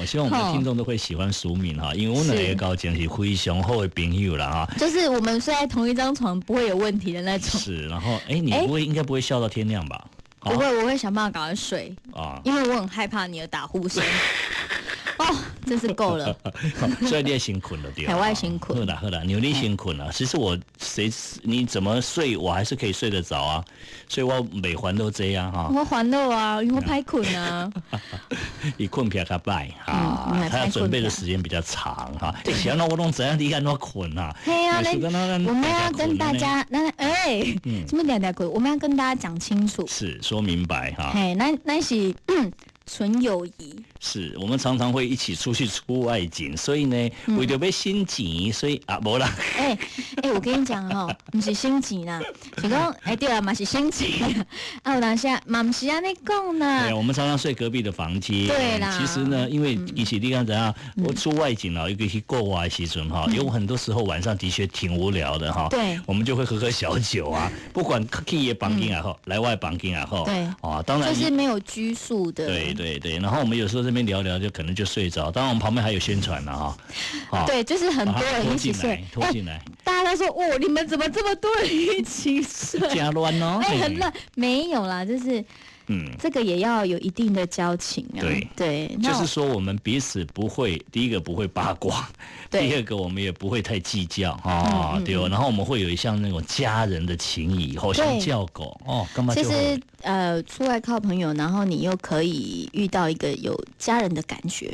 我希望我们的听众都会喜欢淑敏哈，因为我两个高简是非常好的朋友啦哈。就是我们睡在同一张床不会有问题的那种。是，然后你应该不会笑到天亮吧？不会，我会想办法赶快睡啊，因为我很害怕你的打呼声。哦，真是够了。所以你也先困了，对吧？海外先困。好啦，你先困了。其实你怎么睡，我还是可以睡得着啊。所以我每环都这样哈。我环了啊，因为我拍困啊。你困比较快啊，他要准备的时间比较长哈。想到我弄怎样，你看我困啊。对啊，我们要跟大家，什么两困？我们要跟大家讲清楚，是说明白哈。那是纯友谊。是我们常常会一起出去出外景，所以呢，为了要省钱，所以没啦。我跟你讲哈，不是省钱啦，是讲对啊，嘛是省钱啊。有当下嘛不是安尼讲啦。对，我们常常睡隔壁的房间。对啦。其实呢，因为一起你看怎样，我出外景了，一个去国外的时阵哈，有很多时候晚上的确挺无聊的哈。对。我们就会喝小酒啊，不管去也房间也好，来外房间也好。对。当然。就是没有拘束的。对，然后我们有时候这边聊聊，就可能就睡着。当然，我们旁边还有宣传了哈。对，就是很多人一起睡，拖进来。大家都说你们怎么这么多人一起睡？加乱哦。很乱，没有啦，就是。这个也要有一定的交情啊。对，就是说我们彼此不会，第一个不会八卦，第二个我们也不会太计较对哦。然后我们会有像那种家人的情谊，好像叫狗干嘛？其实出外靠朋友，然后你又可以遇到一个有家人的感觉。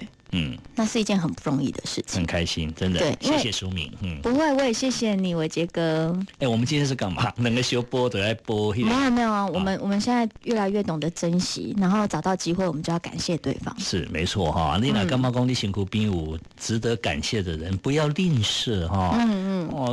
那是一件很不容易的事情，很开心，真的。对，谢谢淑敏。不会，我也谢谢你，伟杰哥。我们今天是干嘛？两个小波都在播。没有啊，我们现在越来越懂得珍惜，然后找到机会，我们就要感谢对方。是没错哈。你哪干嘛讲你辛苦边有值得感谢的人，不要吝啬哈。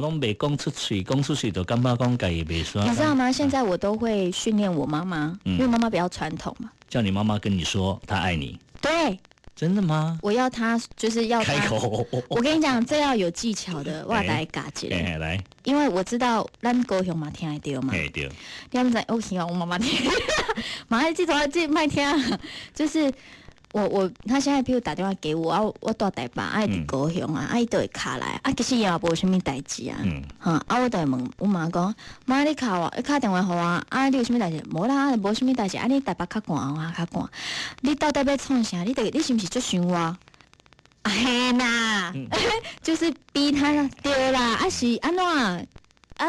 都没讲出去，讲出去都干嘛讲也没说。你知道吗？现在我都会训练我妈妈，因为妈妈比较传统嘛。叫你妈妈跟你说她爱你。对。真的吗？我要他就是要他开口。我跟你讲，这要有技巧的，我来嘎姐。来，因为我知道咱高雄嘛听得到嘛。对。你们在我妈妈听，马上记住这麦听，就是他现在譬如打电话给我我到台北伫高雄伊都会卡来其实也无什么代志我就问我妈讲，妈你卡电话给我你有什么代志？无啦，无什么代志你台北较寒较寒，你到底要创啥？你是不是足想我？嘿啦，就是逼他对啦，是安怎？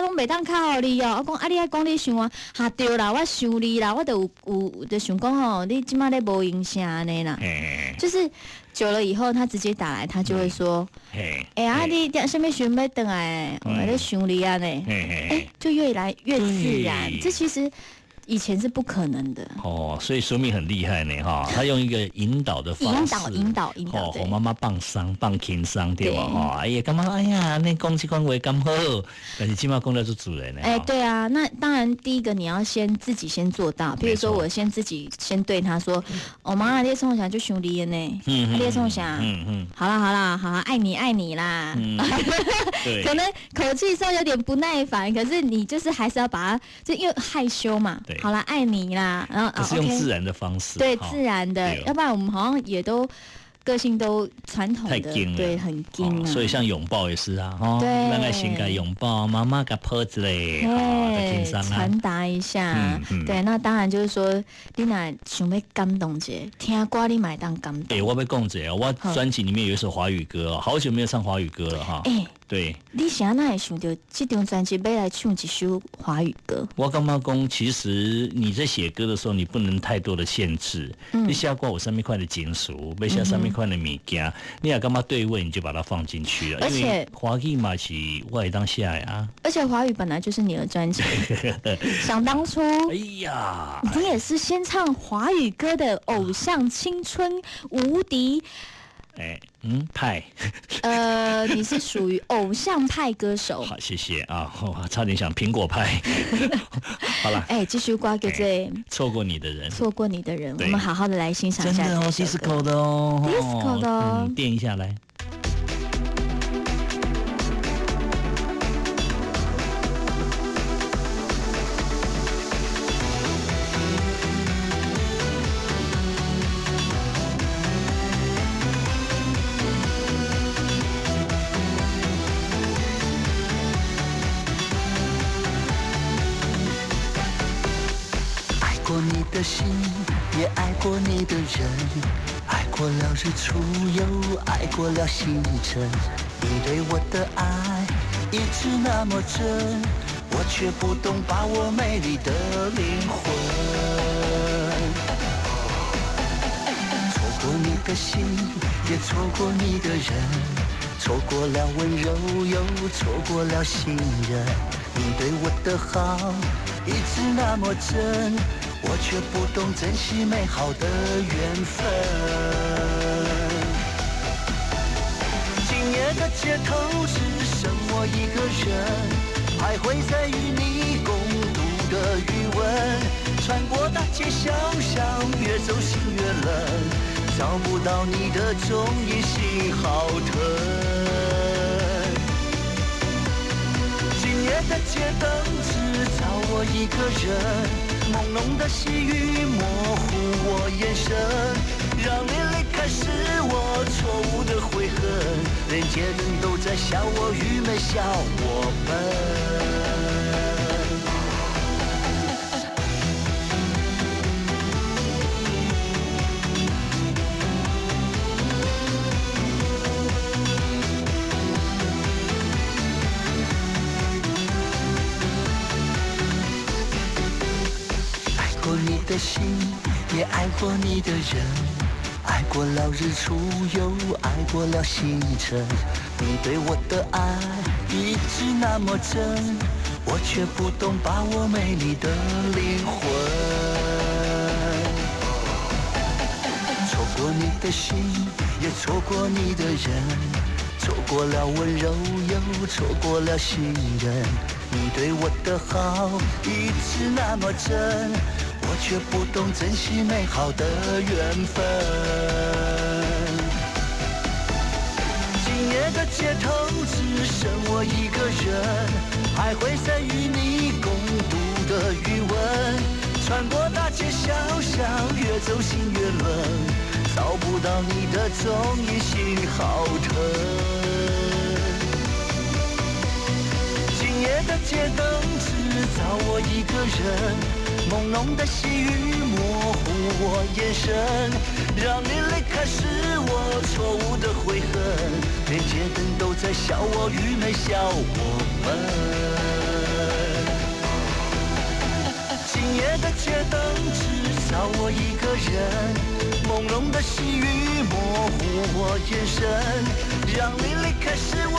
拢袂当靠你我讲你爱讲你想我对啦，我想你啦，我就有就想讲你即马咧无影响安尼啦，就是久了以后，他直接打来，他就会说，你什么想要回来？我在想你啊呢，就越来越自然。这其实。以前是不可能的所以淑敏很厉害呢他用一个引导的方式，引导和妈妈放松放轻松对吧干嘛那讲这款话刚好，但是起码讲得出主人对啊，那当然第一个你要自己先做到，比如说我自己先对他说，妈你从小就想你呢，你从小好啦，爱你啦，可能口气上有点不耐烦，可是你就是还是要把它，就因为害羞嘛。好啦，爱你啦，然后可是用自然的方式，对，自然的，要不然我们好像也都个性都传统的，对，很硬所以像拥抱也是对，那个性格拥抱，妈妈给抱之类，传达一下，对，那当然就是说，你若想要感动者，听歌你买当感动。我要讲者，我专辑里面有一首华语歌，好久没有唱华语歌了对，你啥那会想到这张专辑要来唱一首华语歌？我感觉讲，其实你在写歌的时候，你不能太多的限制。你写过有上面块的金属，要写上面块的物件，你也干嘛对位，你就把它放进去了。而且华语嘛是我也当下呀。而且华语本来就是你的专辑，想当初，你也是先唱华语歌的偶像青春无敌。派，你是属于偶像派歌手。好，谢谢我差点想苹果派。好了，这首歌叫做错过你的人，我们好好的来欣赏一下。真的disco 的disco 的垫一下来。心，也爱过你的人，爱过了日出，又爱过了星辰。你对我的爱一直那么真，我却不懂把握美丽的灵魂。错过你的心，也错过你的人，错过了温柔，又错过了信任。你对我的好一直那么真，我却不懂珍惜美好的缘分。今夜的街头只剩我一个人，徘徊在与你共度的余温，穿过大街小巷，越走心越冷，找不到你的踪影，心好疼。今夜的街灯只照我一个人，朦胧的细雨模糊我眼神，让你离开是我错误的悔恨，人间人都在笑我愚昧，笑我笨。你的心，也爱过你的人，爱过了日出，又爱过了星辰。你对我的爱一直那么真，我却不懂把握美丽的灵魂。错过你的心，也错过你的人，错过了温柔，又错过了信任。你对我的好一直那么真，我却不懂珍惜美好的缘分。今夜的街头只剩我一个人，徘徊在与你共度的余温，穿过大街小巷，越走心越冷，找不到你的踪影，心好疼。今夜的街灯只照我一个人，朦胧的细雨模糊我眼神，让你离开是我错误的悔恨，连街灯都在笑我愚昧，笑我笨。今夜的街灯只照我一个人，朦胧的细雨模糊我眼神，让你离开是我